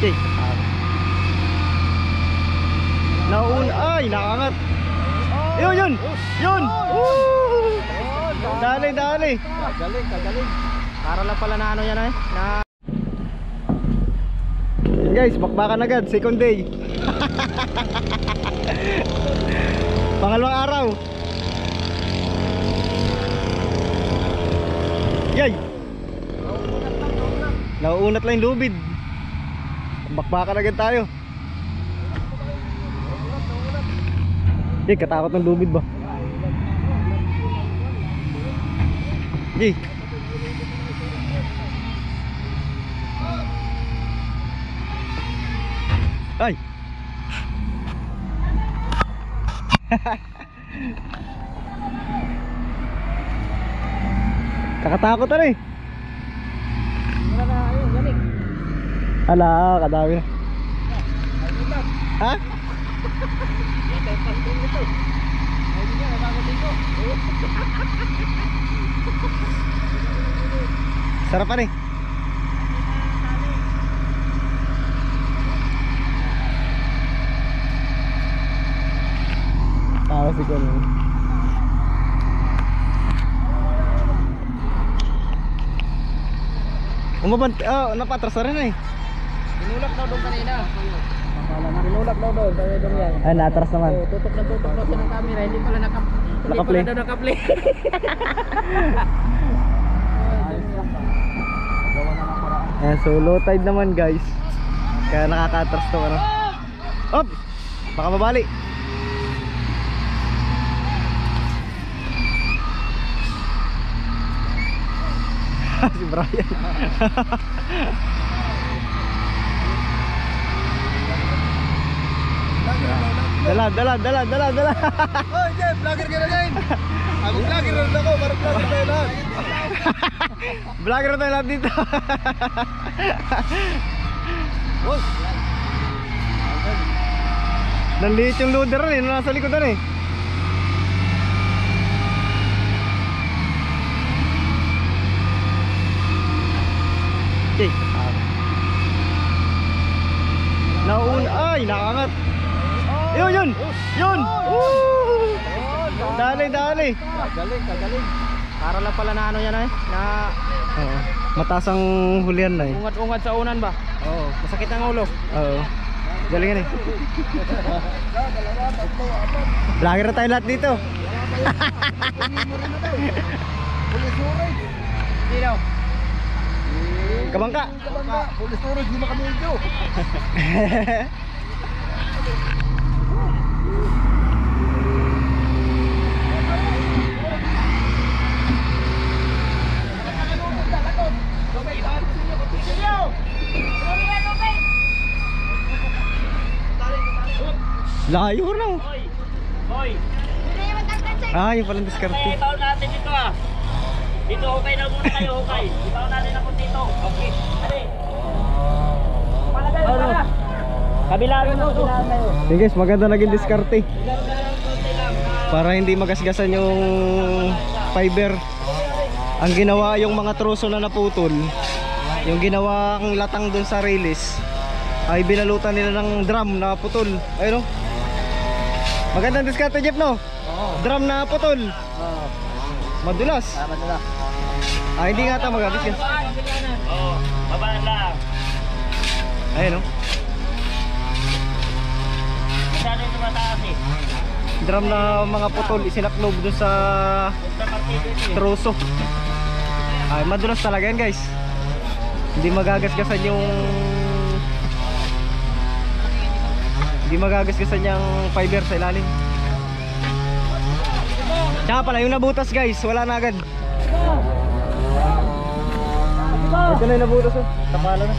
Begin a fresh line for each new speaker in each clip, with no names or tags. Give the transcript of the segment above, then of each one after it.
Okay. Ay, nakangat. Yun. Dali. Kagaling. Para lang pala na ano yan eh. Yun guys, bakbakan agad, second day. Pangalawang araw. Yay! Nauunat lang yung lubid. Bakbakan agad tayo. Katakot ng lubid ba? Ay! Kakatakot na eh. Ala, kadami na. Ha? Sarapan eh. Tawa si Kuno. Napatras na rin eh.
Tinulak daw doon kanina. Tinulak daw doon, kaya doon yan.
Ay, natras naman.
Tutok daw siya ng camera, hindi pala
Nakaplay.
nakaplay.
Ayan, so low tide naman guys. Kaya nakaka-atras to ano. Op! Baka mabali. Si Brian. Dala.
Oy, Jeff, vlogger ka na din. Ako vlogger na ako, para vlogger tayo lahat.
Vlogger tayo lahat dito. Nanliit yung loader rin, nasa likodan eh. Okay. Ay, nakangat. Yun. Dali.
Kagaling.
Para lang pala na ano yan eh. Mataas ang hulihan na eh.
Ungat sa unan ba?
Oo.
Masakit ang ulo.
Oo. Galingan eh. Vlogger na tayo lahat dito.
Sino?
Kabangka.
Pulis turod, hindi makamedyo.
Layo na.
Hoy.
Ah, yung palang diskarte.
Itaw natin dito ah. Dito hukay na muna kayo, hukay. Itaw natin ako dito. Okay. Ali. Palagay para. Kabila rin mo.
Okay guys, maganda naging diskarte. Para hindi magasgasan yung fiber. Ang ginawa yung mga troso na naputol, yung ginawa ang latang dun sa release, ay binalutan nila ng drum na putol. Ayun o. Magandang diskarte, Jeff, no? Drum na putol. Madulas.
Madulas.
Hindi nga ata magabit yan.
Oo, babaan lang.
Ayun o.
Masyado yung tumataas eh.
Drum na mga putol, isinaknob dun sa troso. Ay, madulas talaga yan guys. Hindi magagasgasan yung yung fiber sa ilalim. Tsaka pala yung nabutas guys, wala na agad. Ito na yung nabutas oh. Tapala na.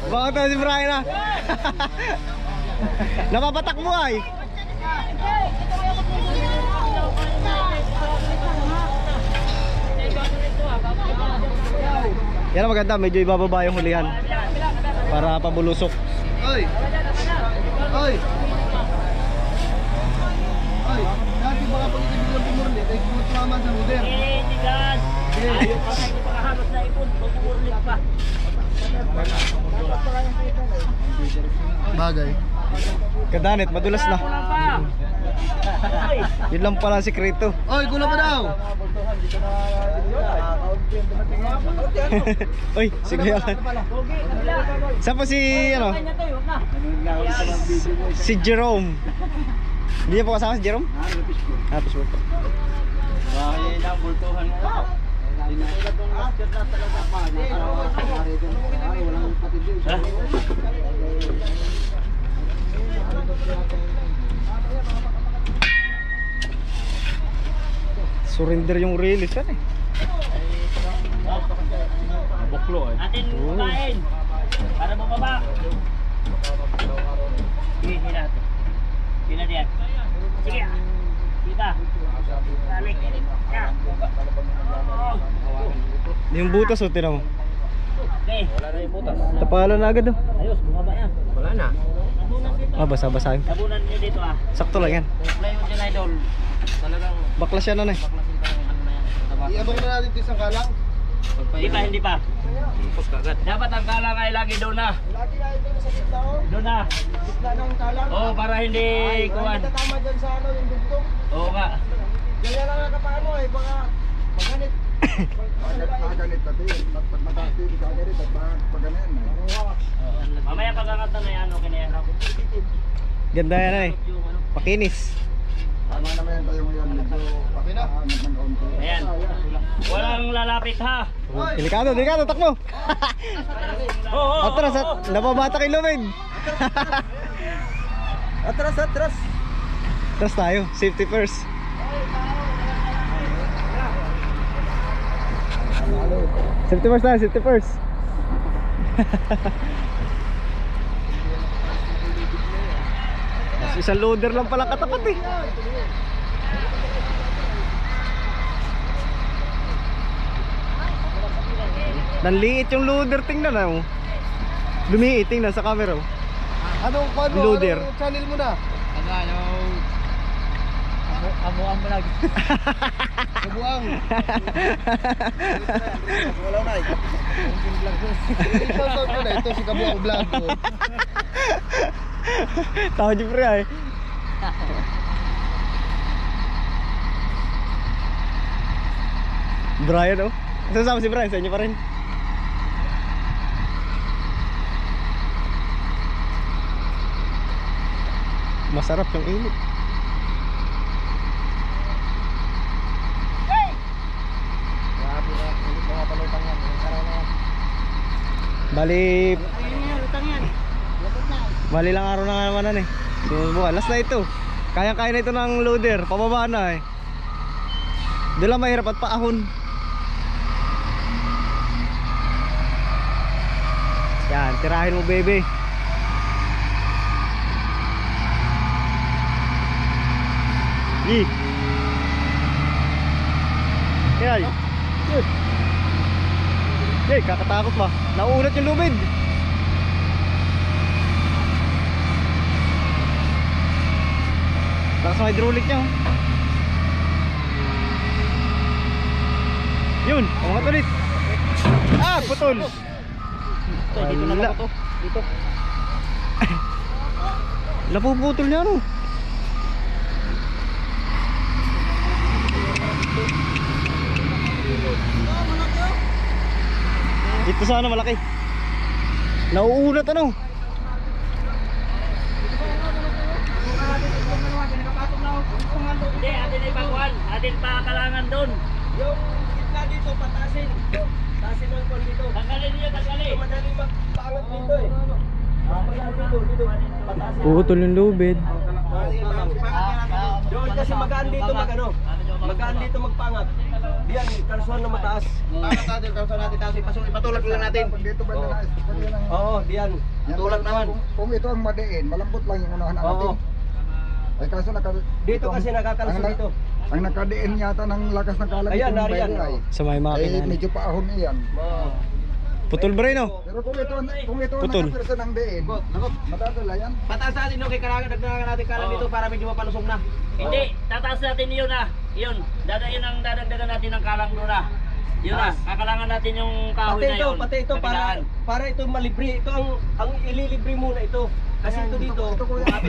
Baka ito si Brian na. Napapatak mo ay. Yan ang maganda, medyo ibababa yung hulihan para pabulusok.
Oy! Oy! Oy! Dati baka pag ibig lang pumurli, ay kumutama sa ruder.
Hindi ka. Ayaw pa kayo pagkahalos na ipon. Pagkukurlit pa.
Bagay.
Kadanit, madulas na.
Kulang pa. Ay,
Yun lang pala ang sikreto.
Oy, gula pa daw.
Uy, sige yan.
Pogi, kabila.
Saan po si, ano?
Kanya to, huwag na.
Si Jerome. Hindi niya po kasama si Jerome? Tapos po.
Bakit na bultuhan mo?
Ha?
Surrender yung release yan eh.
Buklo eh.
Atin kumain. Para bumaba. Sige, sila. Sila diyan. Sige. Kita. Balik. Yan. Oh.
Yung butas o, tinan mo.
Okay.
Tapalan na agad oh.
Ayos, bumaba yan.
Wala na.
Ah, basa-basahin.
Tabunan niyo dito ah.
Sakto lang yan.
Play mo dyan, idol. Talagang
Baklas yan ano eh.
iabang na natin ito sa kalang.
Hindi pa.
Ipos kagad.
Dapat ang kalang ay lagi doon na.
Lagi na ito sa gitna oh.
Doon na.
Gitna ng kalang.
Oo, para hindi kuwan.
Tama dyan sa ano, yung dugtong.
Oo nga.
Ganyan lang nakapaano eh, baka maganit. Maganit pati, pag mataas din sa akin, pag-ganin.
Mamaya pagkakata na yan, okay na yan.
Ganda yan eh.
Yung ano.
Pakinis.
Tama naman yan tayo ngayon, medyo pakiangat ng kaunti.
Ayan. Walang lalapit ha.
Delikado, delikado, takbo.
Oo.
Atras, napabata kay Lumid.
Atras, atras.
Atras tayo, safety first. Safety first tayo, safety first. Isang loader lang pala katapat eh. Nanliit yung loader, tingnan na oh. Lumiit, tingnan sa camera oh.
Anong
Loader.
Anong channel mo na? Ano,
Amuang vlog.
Kabuang. Wala na eh. Ito na, ito si Kabuang Vlog ko.
Tao di pre ay. Brian oh. Sasama si Brian sa inyo pa rin. Masarap yung init.
Grabe na, ulit mga palutang yan. Araw na yan.
Bali,
Lutang yan.
bali lang araw na nga naman eh. Subukan, last na ito. Kaya-kaya na ito ng loader, pababa na eh. Di lang mahirap at paahon. Yan, tirahin mo baby. Yi. Yay. Yay, kakatakot ba? Nauunat yung lubid. Lakas ng hydraulic niya oh. Yun, umangat ulit. Ah, putol.
Dito na
Wala.
ako to. Dito.
Napuputol niya ano. Ito sana malaki. Nauunat ano.
Hindi, atin ay baguhan. Atin pa kalangan doon.
Yung gitna dito, patasin. Tasin ng kon dito.
Tanggalin niyo, tanggalin.
Madaling magpaangat dito eh. Dito, patasin.
Putol yung lubid.
Doon kasi magaan dito mag-ano. Magaan dito magpangat. Diyan, kalsuhan na mataas. Pangat natin, kalsuhan natin. Tapos ipatulak lang natin.
Dito ba na
Oo, diyan.
tulak naman. Kung ito ang madiin, malambot lang yung unahan natin.
Oo.
Ay kaso
Dito kasi nakakalso dito.
Ang nakadiin yata ng lakas ng kalag
Ayan,
itong
nariyan.
bayan ay.
Sa may
Ay
makina.
medyo paahon iyan.
Oo.
Putol ba rin oh?
Pero kung ito ang
Putol.
nakapirsa ng diin, madadala yan.
Pataas natin no, kay dagdagan natin kalan dito para medyo mapalusog na.
Hindi, tataas natin yun ah. Yun, dadagdagan natin ng kalang doon ah. Yun na, kakalangan natin yung kahoy na yun.
Pati ito para ito malibre. Ito ang ililibre muna ito. Kasi ito dito,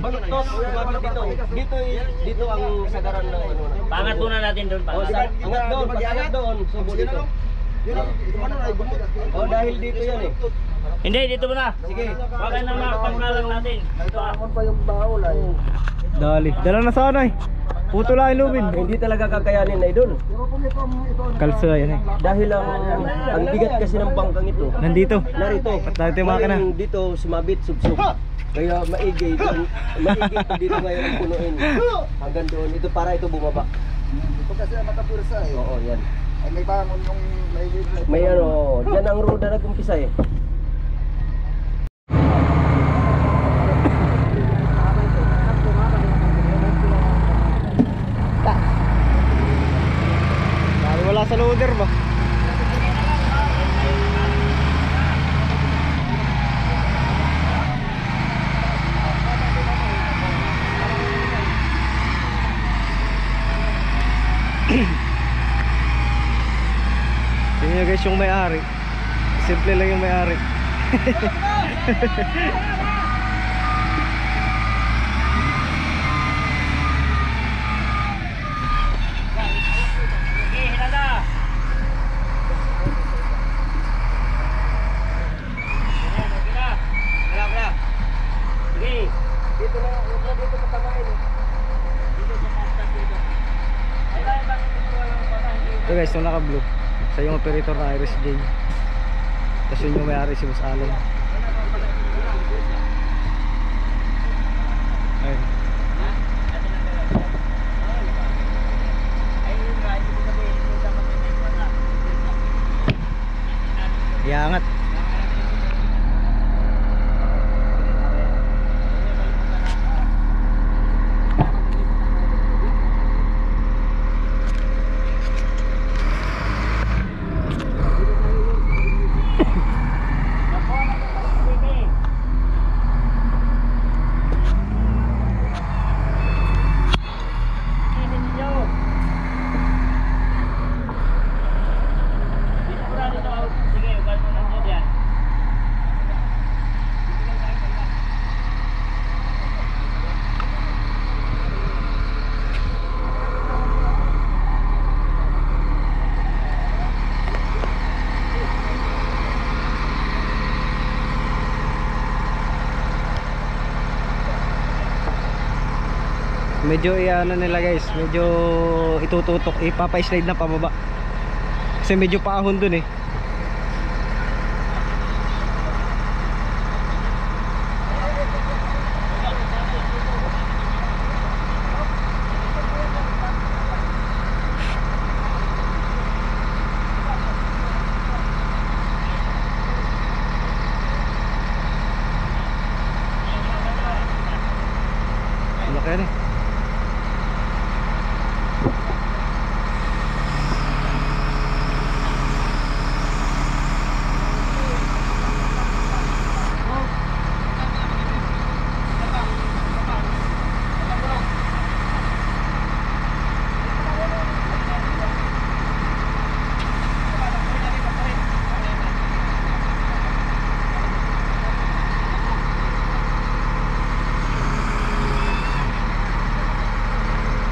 baluktot, sumabit dito. Dito ang sagaran ng ano.
Pangat muna natin doon.
Angat doon, subo dito. Oh, dahil dito yan eh.
Hindi, dito muna.
Sige.
Baka na makapagkalang natin. Ito ah.
Ano pa yung baul ay?
Dali. Dala na sana eh. Putulain lubin.
Hindi talaga kakayanin na idol.
Pero kung ito
Kalsa yan eh.
Dahil ang bigat kasi ng bangkang ito.
Nandito.
Narito.
At dito yung makina.
Ngayon, dito sumabit, subsub. Kaya maigi ito dito ngayon ang punuin. Hanggang doon. Ito para ito bumaba.
ito kasi ang nakapursa eh.
Oo, yan.
Ay may bangon yung
May ano, dyan ang roda nag-umpisa eh.
Wala sa loader ba? Tingnan nyo guys yung may-ari. Simple lang yung may-ari.
Okay, hilala. Sige.
Dito matamain eh.
Ito guys, yung naka-blue. Sa yung operator na Iris J. Tapos yun yung may-ari si Boss Alan. Ayun. Iangat. Medyo ano nila guys, medyo itututok, ipapa-slide na pababa. Kasi medyo paahon dun eh. Laki yan eh.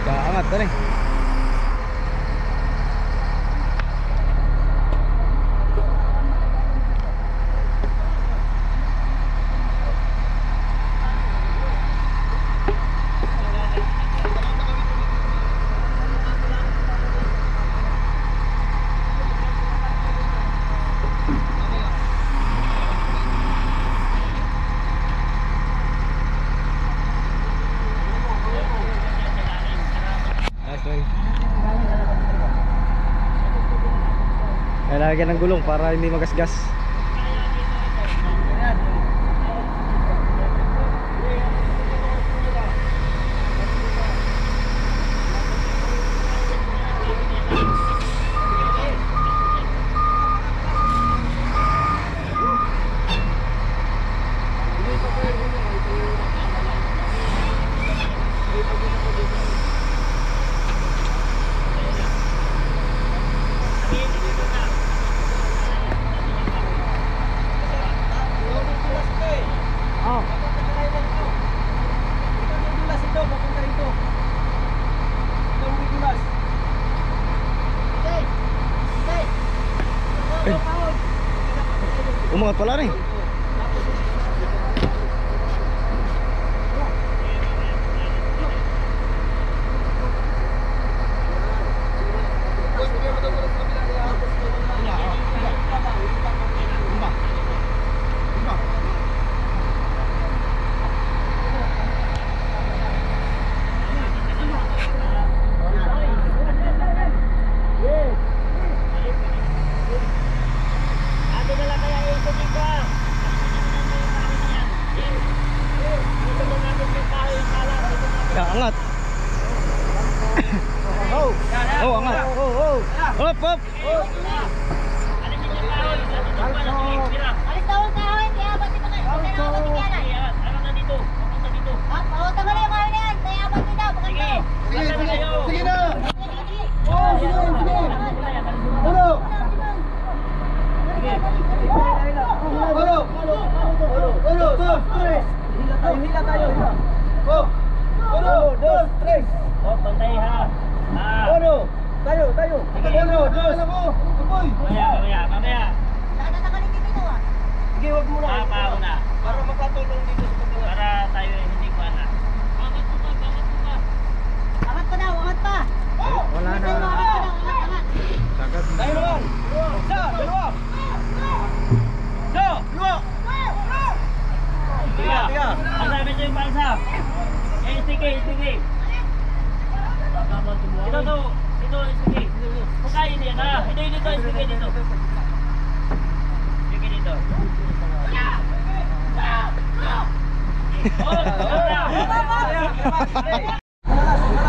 Kaangat na rin. Lalagyan ng gulong para hindi magasgas. Umangat pala rin.
Ate na lang kaya ito dito. Dito na natin yung kahoy yung kalat.
Ya, angat. Oh, angat. Hop, hop.
Alin din yung kahoy? Dito pa na sige, tira.
Alis daw ang kahoy, kaya abot ito kayo. Kaya abot ito yan.
Ayan, ano na dito? Papunta dito.
Tama na yung kahoy na yan. Kaya abot ito.
Sige. Basta na kayo.
Sige na.
Oh, bantay ha. Mamaya.
Nakatatakalin dito ito ah.
Sige, wag mo na.
Mauna.
Para makatulong dito sa pagkakas.
Para tayo hindi ko na. Angat mo pa.
Angat pa daw, angat pa.
Wala na.
Angat.
Tayo naman. Isa, dalawa. Dalawa.
Tiga. Ang sabi ito yung bansa. Sige. Ito, sige. Pagkain niya na. Ito, sige dito. Sige dito.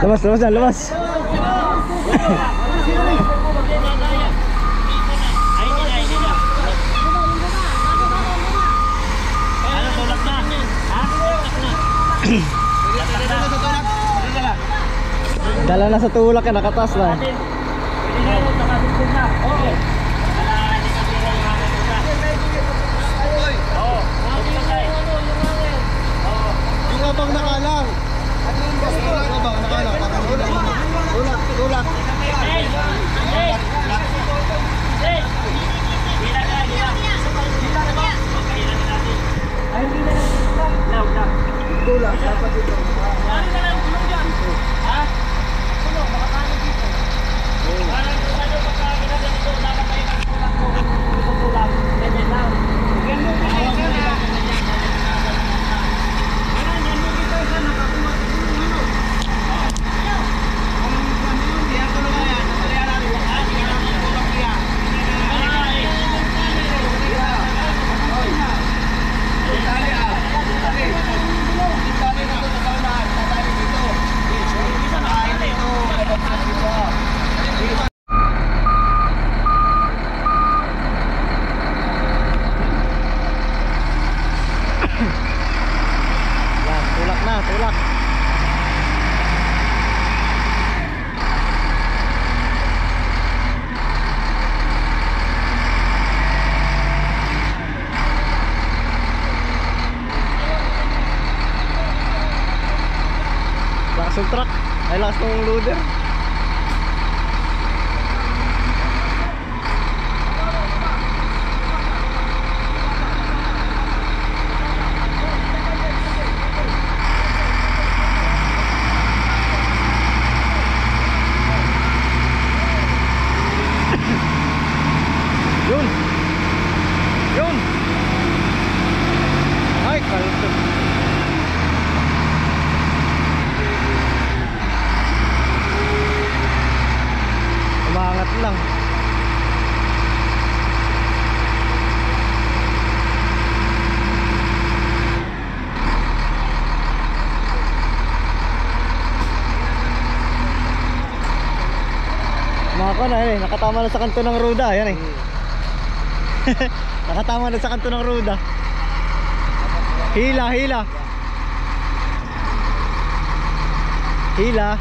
Labas na, labas.
Ay, hindi na. Ano, tulak na? Ha? Tulak na.
Dala na sa tulak yan, nakatas na.
Pwede na yun, nakasipin na. Okay. Wala, hindi ka tira yung hangin ko na. Oo, tulak tayo. Oo.
Yung abang nakalang. Yung abang nakalang. Tulak.
Hey! Hila ka. Okay, hila natin. Lang.
Tulak. Dapat dito.
Ano na lang, tulong dyan. Ha? Tulong, makakaano dito. Parang kung ano pagkakita ganito, dapat tayo magtulak mo. Tutulak. Ganyan lang. Ganyan mo kita na. Ganyan mo kita sa nakakuha.
Yan, tulak. Lakas ng truck. Ay, lakas ng loader. Yun. Ay, kalito. Umangat lang. Mga ko na eh, nakatama na sa kanto ng ruda, yan eh. Nakatama na sa kanto ng ruda. Hila. Hila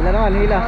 naman, hila.